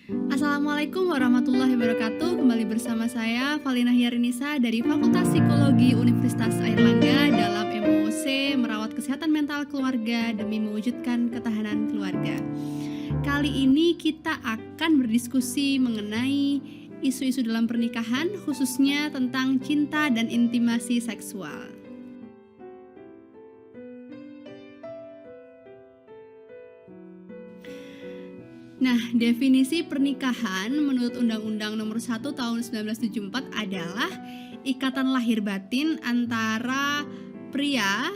Assalamualaikum warahmatullahi wabarakatuh. Kembali bersama saya Valina Hyarinisa dari Fakultas Psikologi Universitas Airlangga dalam MOC Merawat Kesehatan Mental Keluarga demi mewujudkan ketahanan keluarga. Kali ini kita akan berdiskusi mengenai isu-isu dalam pernikahan, khususnya tentang cinta dan intimasi seksual. Nah, definisi pernikahan menurut Undang-Undang Nomor 1 Tahun 1974 adalah ikatan lahir batin antara pria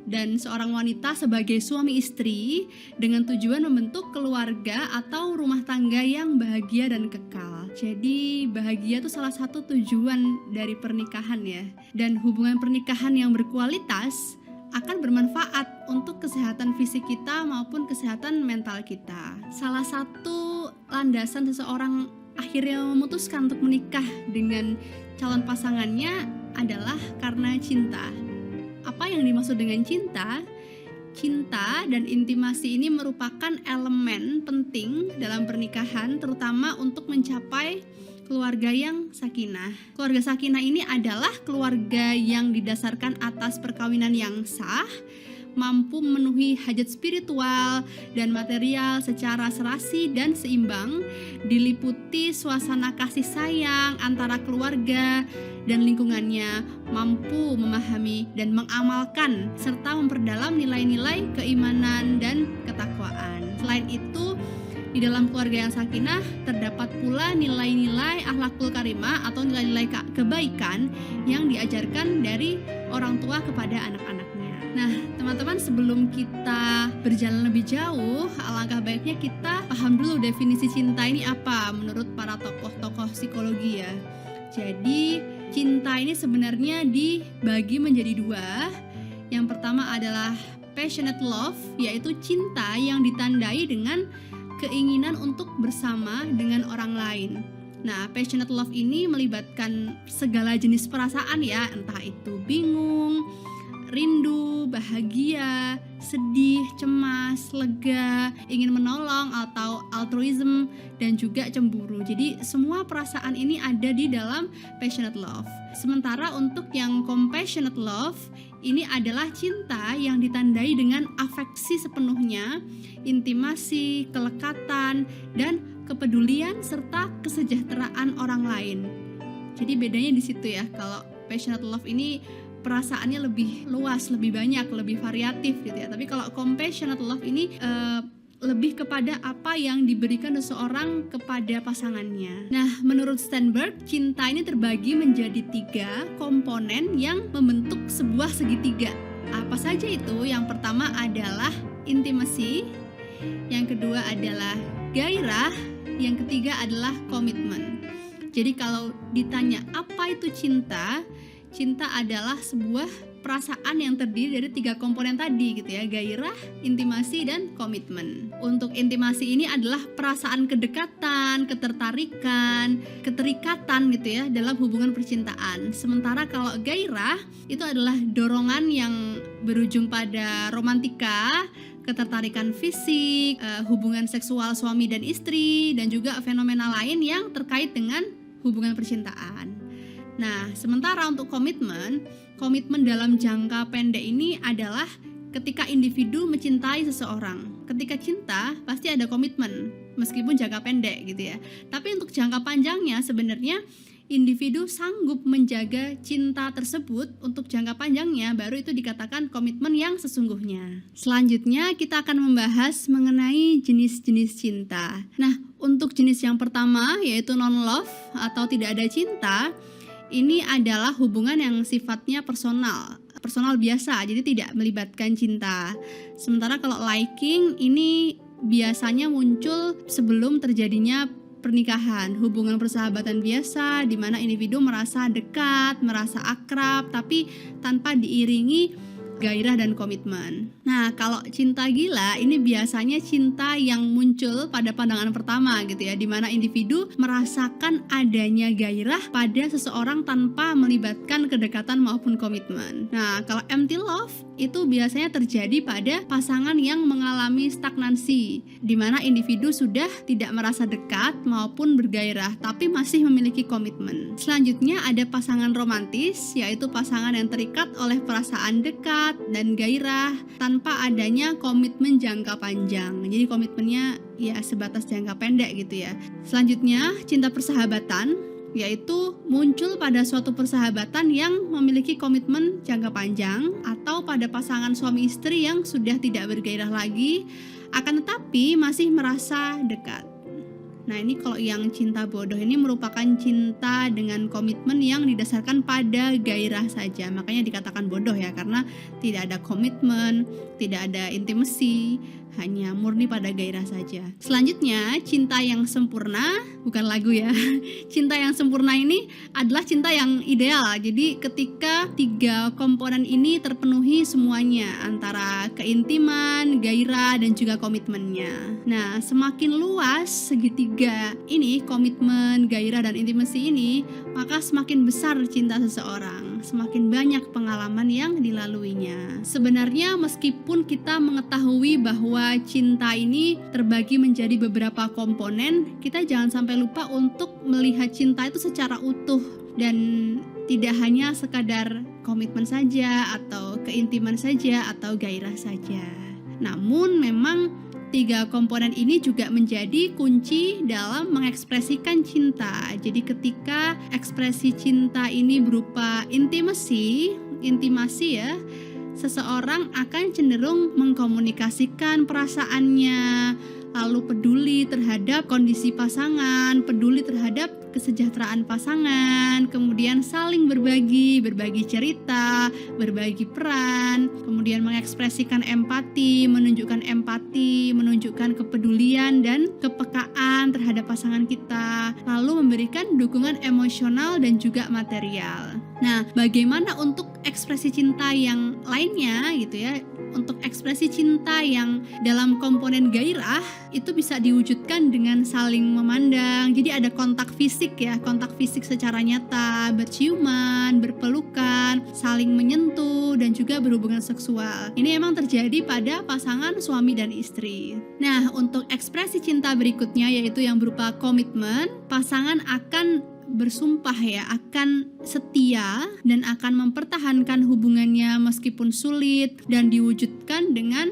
dan seorang wanita sebagai suami istri dengan tujuan membentuk keluarga atau rumah tangga yang bahagia dan kekal. Jadi bahagia itu salah satu tujuan dari pernikahan ya. Dan hubungan pernikahan yang berkualitas akan bermanfaat untuk kesehatan fisik kita maupun kesehatan mental kita. Salah satu landasan seseorang akhirnya memutuskan untuk menikah dengan calon pasangannya adalah karena cinta. Apa yang dimaksud dengan cinta? Cinta dan intimasi ini merupakan elemen penting dalam pernikahan, terutama untuk mencapai keluarga yang sakinah. Keluarga sakinah ini adalah keluarga yang didasarkan atas perkawinan yang sah, mampu memenuhi hajat spiritual dan material secara serasi dan seimbang, diliputi suasana kasih sayang antara keluarga dan lingkungannya, mampu memahami dan mengamalkan serta memperdalam nilai-nilai keimanan dan ketakwaan. Selain itu, di dalam keluarga yang sakinah terdapat pula nilai-nilai akhlakul karimah atau nilai-nilai kebaikan yang diajarkan dari orang tua kepada anak-anaknya. Nah, teman-teman, sebelum kita berjalan lebih jauh, alangkah baiknya kita paham dulu definisi cinta ini apa menurut para tokoh-tokoh psikologi ya. Jadi, cinta ini sebenarnya dibagi menjadi dua. Yang pertama adalah passionate love, yaitu cinta yang ditandai dengan keinginan untuk bersama dengan orang lain. Nah, passionate love ini melibatkan segala jenis perasaan ya, entah itu bingung, rindu, bahagia, sedih, cemas, lega, ingin menolong atau altruism, dan juga cemburu. Jadi semua perasaan ini ada di dalam passionate love. Sementara untuk yang compassionate love, ini adalah cinta yang ditandai dengan afeksi sepenuhnya, intimasi, kelekatan, dan kepedulian serta kesejahteraan orang lain. Jadi bedanya di situ ya. Kalau passionate love ini perasaannya lebih luas, lebih banyak, lebih variatif gitu ya. Tapi kalau compassionate love ini lebih kepada apa yang diberikan seseorang kepada pasangannya. Nah, menurut Sternberg, cinta ini terbagi menjadi 3 komponen yang membentuk sebuah segitiga. Apa saja itu? Yang pertama adalah intimacy, yang kedua adalah gairah, yang ketiga adalah komitmen. Jadi kalau ditanya apa itu cinta, cinta adalah sebuah perasaan yang terdiri dari 3 komponen tadi gitu ya, gairah, intimasi, dan komitmen. Untuk intimasi ini adalah perasaan kedekatan, ketertarikan, keterikatan gitu ya dalam hubungan percintaan. Sementara kalau gairah itu adalah dorongan yang berujung pada romantika, ketertarikan fisik, hubungan seksual suami dan istri, dan juga fenomena lain yang terkait dengan hubungan percintaan. Nah, sementara untuk komitmen dalam jangka pendek ini adalah ketika individu mencintai seseorang. Ketika cinta pasti ada komitmen, meskipun jangka pendek gitu ya. Tapi untuk jangka panjangnya sebenarnya individu sanggup menjaga cinta tersebut untuk jangka panjangnya, baru itu dikatakan komitmen yang sesungguhnya. Selanjutnya kita akan membahas mengenai jenis-jenis cinta. Nah, untuk jenis yang pertama yaitu non-love atau tidak ada cinta, ini adalah hubungan yang sifatnya personal biasa, jadi tidak melibatkan cinta. Sementara kalau liking ini biasanya muncul sebelum terjadinya pernikahan, hubungan persahabatan biasa di mana individu merasa dekat, merasa akrab, tapi tanpa diiringi gairah dan komitmen. Nah, kalau cinta gila ini biasanya cinta yang muncul pada pandangan pertama gitu ya, di mana individu merasakan adanya gairah pada seseorang tanpa melibatkan kedekatan maupun komitmen. Nah, kalau empty love itu biasanya terjadi pada pasangan yang mengalami stagnansi, di mana individu sudah tidak merasa dekat maupun bergairah tapi masih memiliki komitmen. Selanjutnya ada pasangan romantis, yaitu pasangan yang terikat oleh perasaan dekat dan gairah tanpa adanya komitmen jangka panjang. Jadi komitmennya ya sebatas jangka pendek gitu ya. Selanjutnya cinta persahabatan, yaitu muncul pada suatu persahabatan yang memiliki komitmen jangka panjang atau pada pasangan suami istri yang sudah tidak bergairah lagi akan tetapi masih merasa dekat. Nah, ini kalau yang cinta bodoh ini merupakan cinta dengan komitmen yang didasarkan pada gairah saja. Makanya dikatakan bodoh ya, karena tidak ada komitmen, tidak ada intimasi, hanya murni pada gairah saja. Selanjutnya, cinta yang sempurna, bukan lagu ya. Cinta yang sempurna ini adalah cinta yang ideal. Jadi ketika 3 komponen ini terpenuhi semuanya, antara keintiman, gairah, dan juga komitmennya. Nah, semakin luas segitiga ini, komitmen, gairah, dan intimasi ini, maka semakin besar cinta seseorang, semakin banyak pengalaman yang dilaluinya. Sebenarnya meskipun kita mengetahui bahwa cinta ini terbagi menjadi beberapa komponen, kita jangan sampai lupa untuk melihat cinta itu secara utuh dan tidak hanya sekadar komitmen saja atau keintiman saja atau gairah saja. Namun memang 3 komponen ini juga menjadi kunci dalam mengekspresikan cinta. Jadi ketika ekspresi cinta ini berupa intimasi ya, seseorang akan cenderung mengkomunikasikan perasaannya, lalu peduli terhadap kondisi pasangan, peduli terhadap kesejahteraan pasangan, kemudian saling berbagi cerita, berbagi peran, kemudian mengekspresikan empati, menunjukkan kepedulian dan kepekaan terhadap pasangan kita, lalu memberikan dukungan emosional dan juga material. Nah, bagaimana untuk ekspresi cinta yang lainnya gitu ya? Untuk ekspresi cinta yang dalam komponen gairah itu bisa diwujudkan dengan saling memandang. Jadi ada kontak fisik ya, kontak fisik secara nyata, berciuman, berpelukan, saling menyentuh, dan juga berhubungan seksual. Ini emang terjadi pada pasangan suami dan istri. Nah, untuk ekspresi cinta berikutnya yaitu yang berupa komitmen, pasangan akan bersumpah ya akan setia dan akan mempertahankan hubungannya meskipun sulit, dan diwujudkan dengan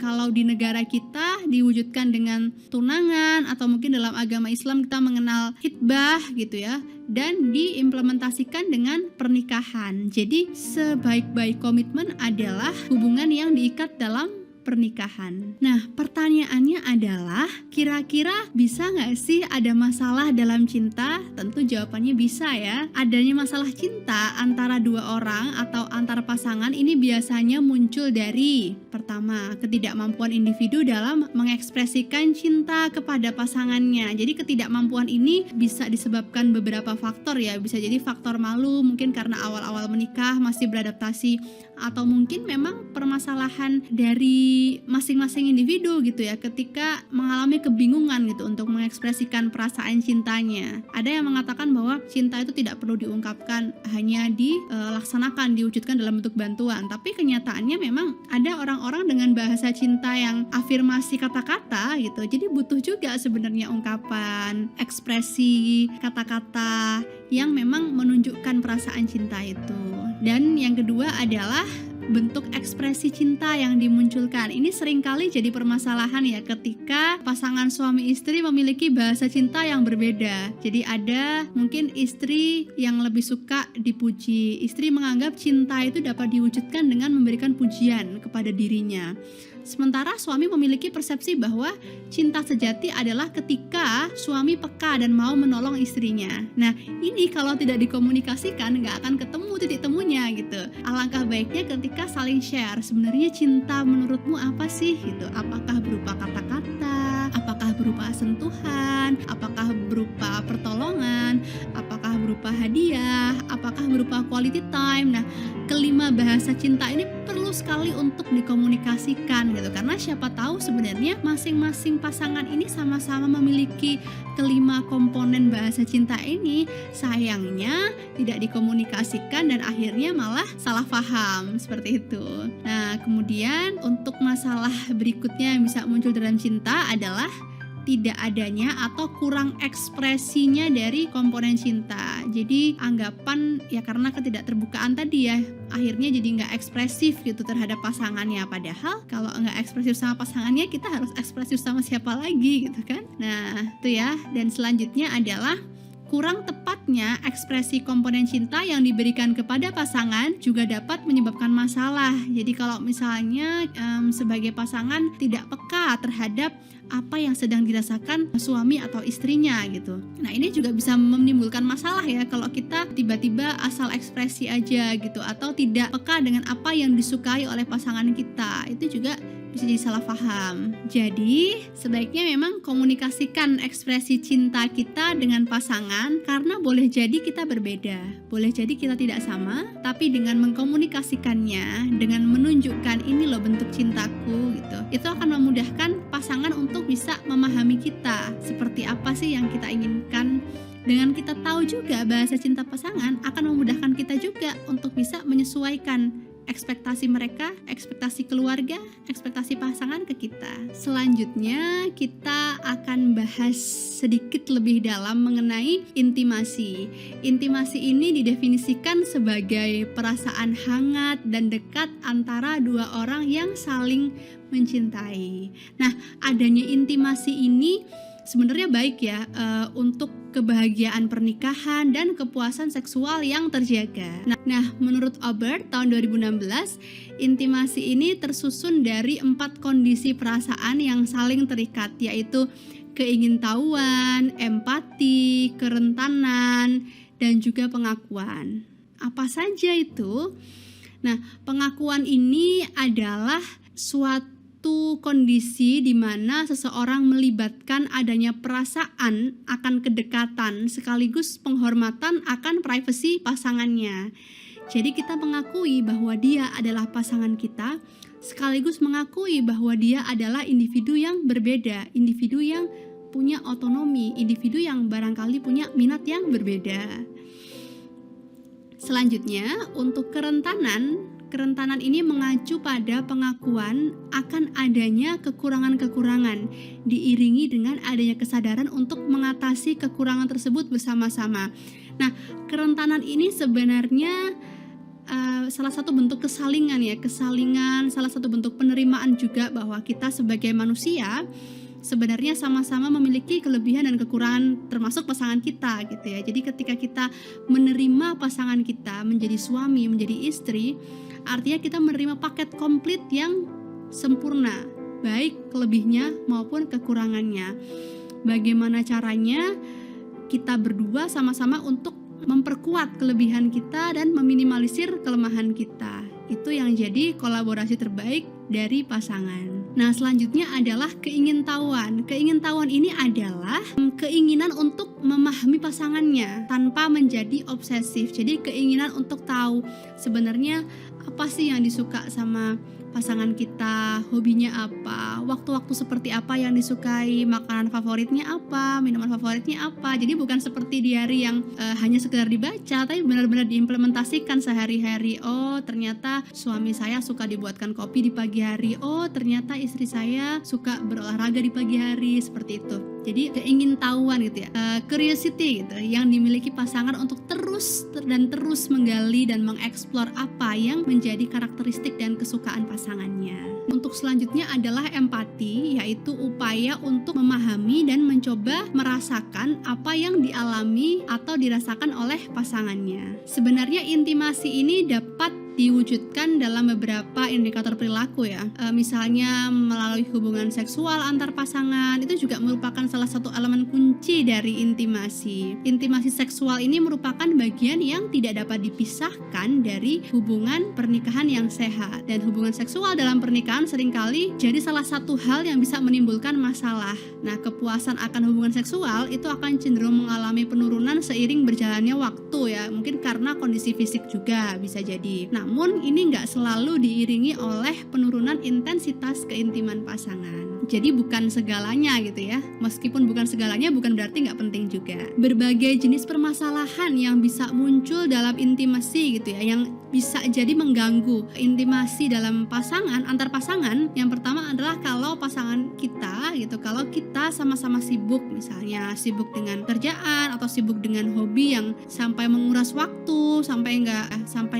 kalau di negara kita diwujudkan dengan tunangan, atau mungkin dalam agama Islam kita mengenal khitbah gitu ya, dan diimplementasikan dengan pernikahan. Jadi sebaik-baik komitmen adalah hubungan yang diikat dalam pernikahan. Nah, pertanyaannya adalah kira-kira bisa nggak sih ada masalah dalam cinta? Tentu jawabannya bisa ya. Adanya masalah cinta antara 2 orang atau antar pasangan ini biasanya muncul dari pertama, ketidakmampuan individu dalam mengekspresikan cinta kepada pasangannya. Jadi ketidakmampuan ini bisa disebabkan beberapa faktor ya. Bisa jadi faktor malu, mungkin karena awal-awal menikah masih beradaptasi, atau mungkin memang permasalahan dari masing-masing individu gitu ya, ketika mengalami kebingungan gitu untuk mengekspresikan perasaan cintanya. Ada yang mengatakan bahwa cinta itu tidak perlu diungkapkan, hanya dilaksanakan, diwujudkan dalam bentuk bantuan. Tapi kenyataannya memang ada orang-orang dengan bahasa cinta yang afirmasi kata-kata gitu. Jadi butuh juga sebenarnya ungkapan, ekspresi kata-kata yang memang menunjukkan perasaan cinta itu. Dan yang kedua adalah bentuk ekspresi cinta yang dimunculkan. Ini seringkali jadi permasalahan ya ketika pasangan suami istri memiliki bahasa cinta yang berbeda. Jadi ada mungkin istri yang lebih suka dipuji. Istri menganggap cinta itu dapat diwujudkan dengan memberikan pujian kepada dirinya. Sementara suami memiliki persepsi bahwa cinta sejati adalah ketika suami peka dan mau menolong istrinya. Nah, ini kalau tidak dikomunikasikan nggak akan ketemu titik temunya gitu. Alangkah baiknya ketika saling share, sebenarnya cinta menurutmu apa sih gitu. Apakah berupa kata-kata, apakah berupa sentuhan, apakah berupa pertolongan, apakah berupa hadiah, apakah berupa quality time. Nah, kelima bahasa cinta ini perlu sekali untuk dikomunikasikan gitu, karena siapa tahu sebenarnya masing-masing pasangan ini sama-sama memiliki kelima komponen bahasa cinta ini, sayangnya tidak dikomunikasikan dan akhirnya malah salah paham seperti itu. Nah, kemudian untuk masalah berikutnya yang bisa muncul dalam cinta adalah tidak adanya atau kurang ekspresinya dari komponen cinta. Jadi anggapan ya karena ketidakterbukaan tadi ya, akhirnya jadi nggak ekspresif gitu terhadap pasangannya. Padahal kalau nggak ekspresif sama pasangannya, kita harus ekspresif sama siapa lagi gitu kan. Nah itu ya. Dan selanjutnya adalah kurang tepatnya ekspresi komponen cinta yang diberikan kepada pasangan juga dapat menyebabkan masalah. Jadi kalau misalnya sebagai pasangan tidak peka terhadap apa yang sedang dirasakan suami atau istrinya gitu. Nah ini juga bisa menimbulkan masalah ya kalau kita tiba-tiba asal ekspresi aja gitu, atau tidak peka dengan apa yang disukai oleh pasangan kita. Itu juga bisa jadi salah paham. Jadi sebaiknya memang komunikasikan ekspresi cinta kita dengan pasangan, karena boleh jadi kita berbeda, boleh jadi kita tidak sama, tapi dengan mengkomunikasikannya, dengan menunjukkan ini loh bentuk cintaku gitu, itu akan memudahkan pasangan untuk bisa memahami kita seperti apa sih yang kita inginkan. Dengan kita tahu juga bahasa cinta pasangan, akan memudahkan kita juga untuk bisa menyesuaikan ekspektasi mereka, ekspektasi keluarga, ekspektasi pasangan ke kita. Selanjutnya kita akan bahas sedikit lebih dalam mengenai intimasi. Intimasi ini didefinisikan sebagai perasaan hangat dan dekat antara dua orang yang saling mencintai. Nah, adanya intimasi ini sebenarnya baik ya untuk kebahagiaan pernikahan dan kepuasan seksual yang terjaga. Nah, menurut Albert tahun 2016, intimasi ini tersusun dari 4 kondisi perasaan yang saling terikat, yaitu keingintahuan, empati, kerentanan, dan juga pengakuan. Apa saja itu? Nah, pengakuan ini adalah suatu kondisi di mana seseorang melibatkan adanya perasaan akan kedekatan sekaligus penghormatan akan privasi pasangannya. Jadi kita mengakui bahwa dia adalah pasangan kita, sekaligus mengakui bahwa dia adalah individu yang berbeda, individu yang punya otonomi, individu yang barangkali punya minat yang berbeda. Selanjutnya, untuk kerentanan ini mengacu pada pengakuan akan adanya kekurangan-kekurangan, diiringi dengan adanya kesadaran untuk mengatasi kekurangan tersebut bersama-sama. Nah, kerentanan ini sebenarnya salah satu bentuk kesalingan ya, salah satu bentuk penerimaan juga bahwa kita sebagai manusia sebenarnya sama-sama memiliki kelebihan dan kekurangan, termasuk pasangan kita gitu ya. Jadi ketika kita menerima pasangan kita menjadi suami, menjadi istri, artinya kita menerima paket komplit yang sempurna, baik kelebihnya maupun kekurangannya. Bagaimana caranya? Kita berdua sama-sama untuk memperkuat kelebihan kita dan meminimalisir kelemahan kita. Itu yang jadi kolaborasi terbaik dari pasangan. Nah, selanjutnya adalah keingintahuan. Keingintahuan ini adalah keinginan untuk memahami pasangannya tanpa menjadi obsesif. Jadi keinginan untuk tahu sebenarnya apa sih yang disuka sama pasangan kita, hobinya apa, waktu-waktu seperti apa yang disukai, makanan favoritnya apa, minuman favoritnya apa. Jadi bukan seperti diary yang hanya sekedar dibaca, tapi benar-benar diimplementasikan sehari-hari. Oh, ternyata suami saya suka dibuatkan kopi di pagi hari. Oh, ternyata istri saya suka berolahraga di pagi hari, seperti itu. Jadi keingintahuan gitu ya, curiosity gitu yang dimiliki pasangan untuk terus menggali dan mengeksplor apa yang menjadi karakteristik dan kesukaan pasangannya. Untuk selanjutnya adalah empati, yaitu upaya untuk memahami dan mencoba merasakan apa yang dialami atau dirasakan oleh pasangannya. Sebenarnya intimasi ini dapat diwujudkan dalam beberapa indikator perilaku ya, misalnya melalui hubungan seksual antar pasangan. Itu juga merupakan salah satu elemen kunci dari intimasi. Intimasi seksual ini merupakan bagian yang tidak dapat dipisahkan dari hubungan pernikahan yang sehat, dan hubungan seksual dalam pernikahan seringkali jadi salah satu hal yang bisa menimbulkan masalah. Nah, kepuasan akan hubungan seksual itu akan cenderung mengalami penurunan seiring berjalannya waktu ya, mungkin karena kondisi fisik juga bisa jadi. Nah, Namun ini nggak selalu diiringi oleh penurunan intensitas keintiman pasangan. Jadi bukan segalanya gitu ya. Meskipun bukan segalanya bukan berarti nggak penting juga. Berbagai jenis permasalahan yang bisa muncul dalam intimasi gitu ya, yang bisa jadi mengganggu intimasi dalam pasangan, antar pasangan. Yang pertama adalah kalau pasangan kita gitu, kalau kita sama-sama sibuk, misalnya sibuk dengan kerjaan atau sibuk dengan hobi yang sampai menguras waktu, sampai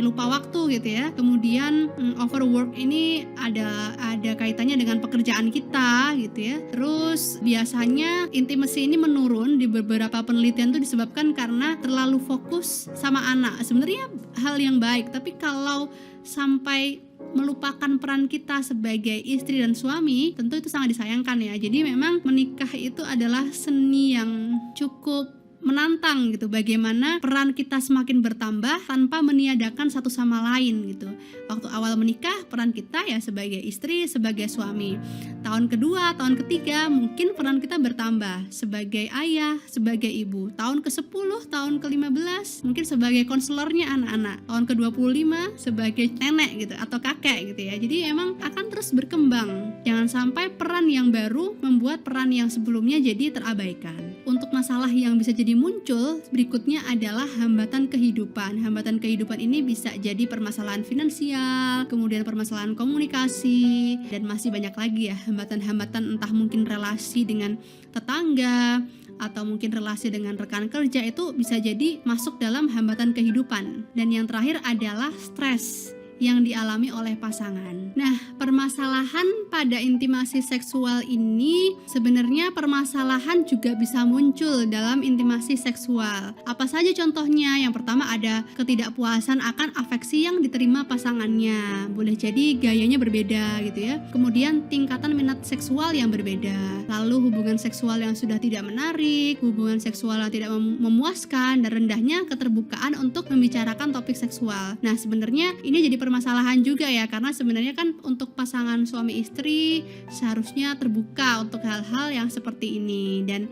lupa waktu gitu ya. Kemudian overwork ini ada kaitannya dengan pekerjaan kita gitu ya. Terus biasanya intimasi ini menurun di beberapa penelitian itu disebabkan karena terlalu fokus sama anak. Sebenarnya hal yang baik, tapi kalau sampai melupakan peran kita sebagai istri dan suami, tentu itu sangat disayangkan ya. Jadi memang menikah itu adalah seni yang cukup menantang gitu, bagaimana peran kita semakin bertambah tanpa meniadakan satu sama lain gitu. Waktu awal menikah peran kita ya sebagai istri, sebagai suami. Tahun kedua, tahun ketiga mungkin peran kita bertambah sebagai ayah, sebagai ibu. Tahun ke-10, tahun ke-15 mungkin sebagai konselornya anak-anak. Tahun ke-25 sebagai nenek gitu atau kakek gitu ya. Jadi emang akan terus berkembang. Jangan sampai peran yang baru membuat peran yang sebelumnya jadi terabaikan. Untuk masalah yang bisa jadi muncul berikutnya adalah hambatan kehidupan. Hambatan kehidupan ini bisa jadi permasalahan finansial, kemudian permasalahan komunikasi, dan masih banyak lagi ya hambatan-hambatan, entah mungkin relasi dengan tetangga atau mungkin relasi dengan rekan kerja, itu bisa jadi masuk dalam hambatan kehidupan. Dan yang terakhir adalah stres yang dialami oleh pasangan. Nah, permasalahan pada intimasi seksual ini sebenarnya permasalahan juga bisa muncul dalam intimasi seksual. Apa saja contohnya? Yang pertama ada ketidakpuasan akan afeksi yang diterima pasangannya. Boleh jadi gayanya berbeda gitu ya. Kemudian tingkatan minat seksual yang berbeda. Lalu hubungan seksual yang sudah tidak menarik, hubungan seksual yang tidak memuaskan, dan rendahnya keterbukaan untuk membicarakan topik seksual. Nah, sebenarnya ini jadi permasalahan juga ya, karena sebenarnya kan untuk pasangan suami istri seharusnya terbuka untuk hal-hal yang seperti ini, dan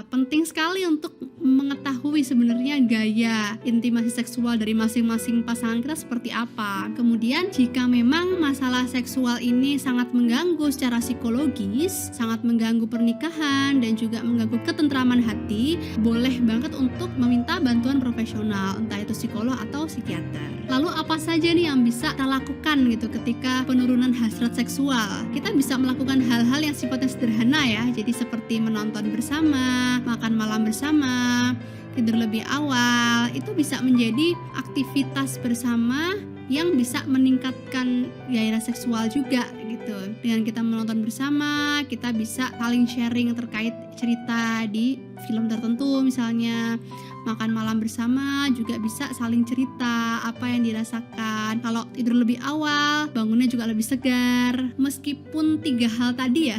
penting sekali untuk mengetahui sebenarnya gaya intimasi seksual dari masing-masing pasangan kita seperti apa. Kemudian jika memang masalah seksual ini sangat mengganggu secara psikologis, sangat mengganggu pernikahan dan juga mengganggu ketentraman hati, boleh banget untuk meminta bantuan profesional, entah itu psikolog atau psikiater. Lalu apa saja nih yang bisa kita lakukan gitu ketika penurunan hasrat seksual? Kita bisa melakukan hal-hal yang sifatnya sederhana ya, jadi seperti menonton bersama, makan malam bersama, tidur lebih awal. Itu bisa menjadi aktivitas bersama yang bisa meningkatkan gairah seksual juga gitu. Dengan kita menonton bersama, kita bisa saling sharing terkait cerita di film tertentu misalnya. Makan malam bersama juga bisa saling cerita apa yang dirasakan. Kalau tidur lebih awal, bangunnya juga lebih segar. Meskipun tiga hal tadi,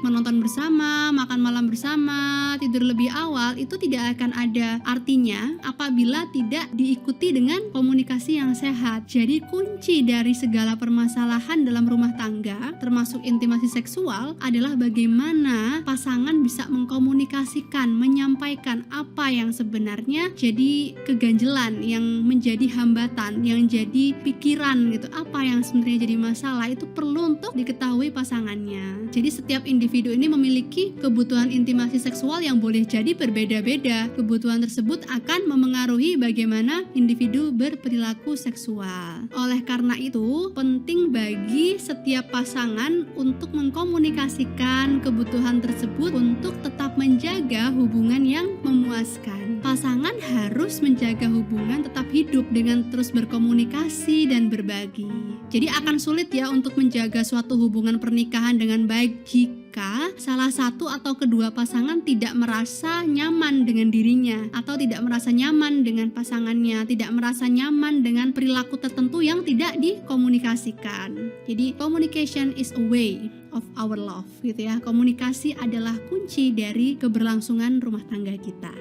menonton bersama, makan malam bersama, tidur lebih awal, itu tidak akan ada artinya apabila tidak diikuti dengan komunikasi yang sehat. Jadi kunci dari segala permasalahan dalam rumah tangga, termasuk intimasi seksual, adalah bagaimana pasangan bisa mengkomunikasikan, menyampaikan apa yang sebenarnya jadi keganjelan, yang menjadi hambatan, yang jadi pikiran gitu, apa yang sebenarnya jadi masalah, itu perlu untuk diketahui pasangannya. Jadi setiap individu ini memiliki kebutuhan intimasi seksual yang boleh jadi berbeda-beda. Kebutuhan tersebut akan memengaruhi bagaimana individu berperilaku seksual. Oleh karena itu, penting bagi setiap pasangan untuk mengkomunikasikan kebutuhan tersebut untuk tetap menjaga hubungan yang memuaskan. Pasangan harus menjaga hubungan tetap hidup dengan terus berkomunikasi dan berbagi. Jadi akan sulit ya untuk menjaga suatu hubungan pernikahan dengan baik jika salah satu atau kedua pasangan tidak merasa nyaman dengan dirinya, atau tidak merasa nyaman dengan pasangannya, tidak merasa nyaman dengan perilaku tertentu yang tidak dikomunikasikan. Jadi communication is a way of our love gitu ya. Komunikasi adalah kunci dari keberlangsungan rumah tangga kita.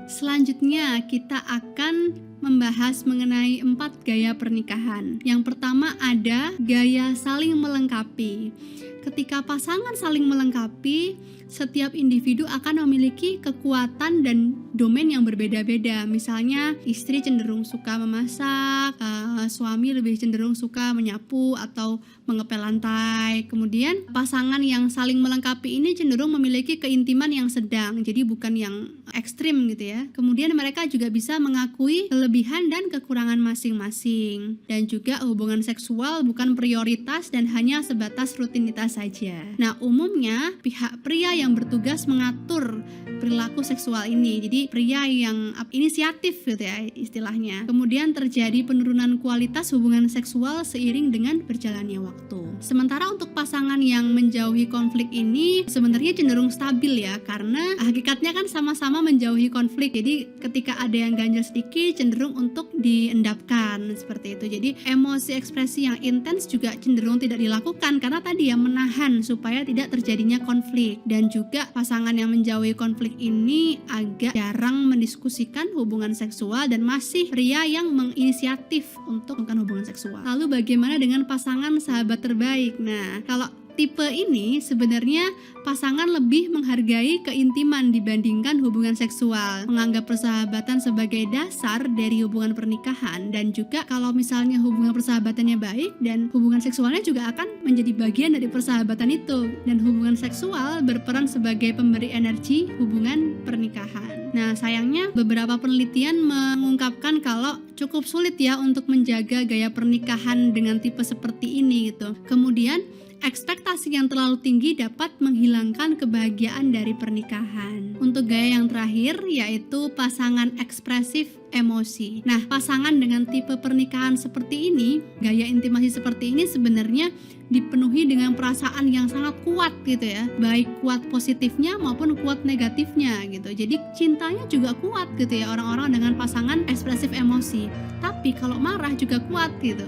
Selanjutnya kita akan membahas mengenai 4 gaya pernikahan. Yang pertama ada gaya saling melengkapi. ketika pasangan saling melengkapi, setiap individu akan memiliki kekuatan dan domain yang berbeda-beda. Misalnya istri cenderung suka memasak, suami lebih cenderung suka menyapu atau mengepel lantai. Kemudian pasangan yang saling melengkapi ini cenderung memiliki keintiman yang sedang, jadi bukan yang ekstrim gitu ya. Kemudian mereka juga bisa mengakui kelebihan dan kekurangan masing-masing. Dan juga hubungan seksual bukan prioritas dan hanya sebatas rutinitas saja. Nah, umumnya pihak pria yang bertugas mengatur perilaku seksual ini. Jadi pria yang inisiatif gitu ya istilahnya. Kemudian terjadi penurunan kualitas hubungan seksual seiring dengan berjalannya waktu. Sementara untuk pasangan yang menjauhi konflik ini sebenarnya cenderung stabil ya, karena hakikatnya kan sama-sama menjauhi konflik. Jadi ketika ada yang ganjil sedikit cenderung untuk diendapkan seperti itu. Jadi emosi ekspresi yang intens juga cenderung tidak dilakukan karena tadi ya menahan supaya tidak terjadinya konflik. Dan juga pasangan yang menjauhi konflik ini agak jarang mendiskusikan hubungan seksual dan masih pria yang menginisiatif untuk melakukan hubungan seksual. Lalu bagaimana dengan pasangan sahabat terbaik? Nah, kalau tipe ini sebenarnya pasangan lebih menghargai keintiman dibandingkan hubungan seksual, menganggap persahabatan sebagai dasar dari hubungan pernikahan, dan juga kalau misalnya hubungan persahabatannya baik dan hubungan seksualnya juga akan menjadi bagian dari persahabatan itu, dan hubungan seksual berperan sebagai pemberi energi hubungan pernikahan. Nah, sayangnya beberapa penelitian mengungkapkan kalau cukup sulit ya untuk menjaga gaya pernikahan dengan tipe seperti ini gitu. Kemudian ekspektasi yang terlalu tinggi dapat menghilangkan kebahagiaan dari pernikahan. Untuk gaya yang terakhir yaitu pasangan ekspresif emosi. Nah, pasangan dengan tipe pernikahan seperti ini, gaya intimasi seperti ini sebenarnya dipenuhi dengan perasaan yang sangat kuat gitu ya, baik kuat positifnya maupun kuat negatifnya gitu. Jadi cintanya juga kuat gitu ya orang-orang dengan pasangan ekspresif emosi. Tapi kalau marah juga kuat gitu.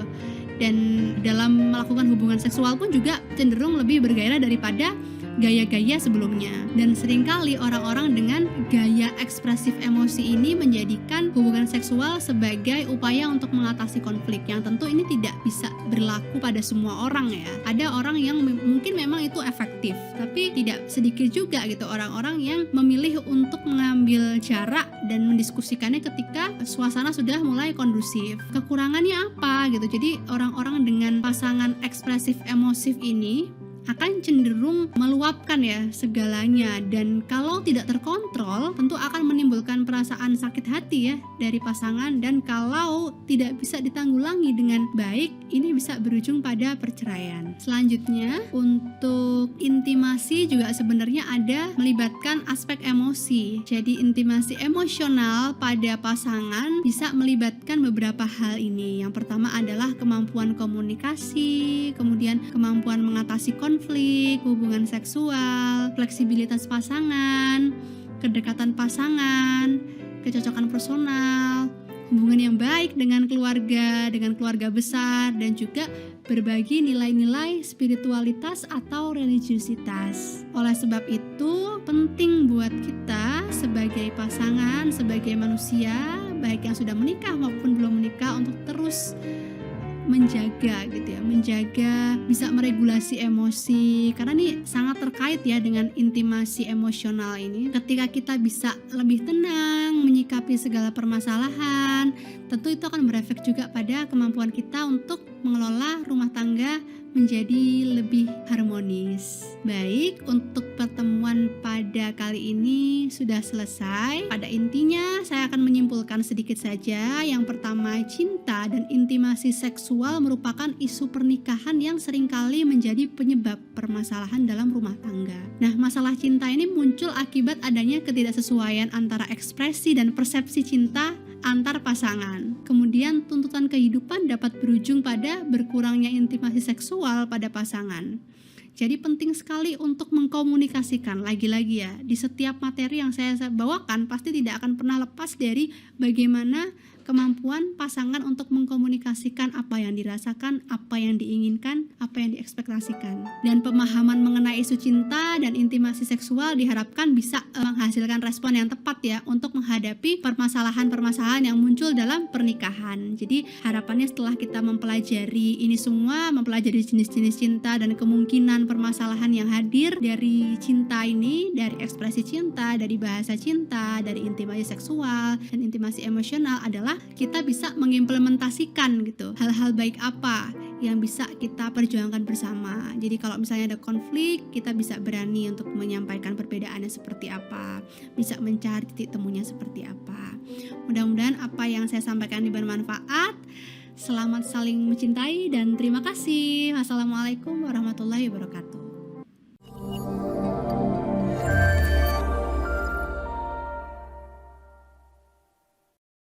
Dan dalam melakukan hubungan seksual pun juga cenderung lebih bergairah daripada gaya-gaya sebelumnya. Dan seringkali orang-orang dengan gaya ekspresif emosi ini menjadikan hubungan seksual sebagai upaya untuk mengatasi konflik, yang tentu ini tidak bisa berlaku pada semua orang ya. Ada orang yang mungkin memang itu efektif, tapi tidak sedikit juga gitu orang-orang yang memilih untuk mengambil jarak dan mendiskusikannya ketika suasana sudah mulai kondusif. Kekurangannya apa gitu? Jadi orang-orang dengan pasangan ekspresif emosif ini akan cenderung meluapkan ya segalanya, dan kalau tidak terkontrol tentu akan menimbulkan perasaan sakit hati ya dari pasangan, dan kalau tidak bisa ditanggulangi dengan baik ini bisa berujung pada perceraian. Selanjutnya untuk intimasi juga sebenarnya ada melibatkan aspek emosi. Jadi intimasi emosional pada pasangan bisa melibatkan beberapa hal ini. Yang pertama adalah kemampuan komunikasi, kemudian kemampuan mengatasi konflik, hubungan seksual, fleksibilitas pasangan, kedekatan pasangan, kecocokan personal, hubungan yang baik dengan keluarga besar, dan juga berbagi nilai-nilai spiritualitas atau religiusitas. Oleh sebab itu, penting buat kita sebagai pasangan, sebagai manusia, baik yang sudah menikah maupun belum menikah, untuk terus menjaga gitu ya, menjaga bisa meregulasi emosi, karena ini sangat terkait ya dengan intimasi emosional ini. Ketika kita bisa lebih tenang menyikapi segala permasalahan, tentu itu akan berefek juga pada kemampuan kita untuk mengelola rumah tangga menjadi lebih harmonis. Baik, untuk pertemuan pada kali ini sudah selesai. Pada intinya saya akan menyimpulkan sedikit saja. Yang pertama, cinta dan intimasi seksual merupakan isu pernikahan yang seringkali menjadi penyebab permasalahan dalam rumah tangga. Nah, masalah cinta ini muncul akibat adanya ketidaksesuaian antara ekspresi dan persepsi cinta antar pasangan. Kemudian tuntutan kehidupan dapat berujung pada berkurangnya intimasi seksual pada pasangan. Jadi penting sekali untuk mengkomunikasikan. Lagi-lagi ya, di setiap materi yang saya bawakan pasti tidak akan pernah lepas dari bagaimana kemampuan pasangan untuk mengkomunikasikan apa yang dirasakan, apa yang diinginkan, apa apa yang diekspektasikan. Dan pemahaman mengenai isu cinta dan intimasi seksual diharapkan bisa menghasilkan respon yang tepat ya untuk menghadapi permasalahan-permasalahan yang muncul dalam pernikahan. Jadi harapannya setelah kita mempelajari ini semua, mempelajari jenis-jenis cinta dan kemungkinan permasalahan yang hadir dari cinta ini, dari ekspresi cinta, dari bahasa cinta, dari intimasi seksual dan intimasi emosional, adalah kita bisa mengimplementasikan gitu hal-hal baik apa yang bisa kita perjuangkan bersama. Jadi kalau misalnya ada konflik, kita bisa berani untuk menyampaikan perbedaannya seperti apa, bisa mencari titik temunya seperti apa. Mudah-mudahan apa yang saya sampaikan ini bermanfaat. Selamat saling mencintai dan terima kasih. Wassalamualaikum warahmatullahi wabarakatuh.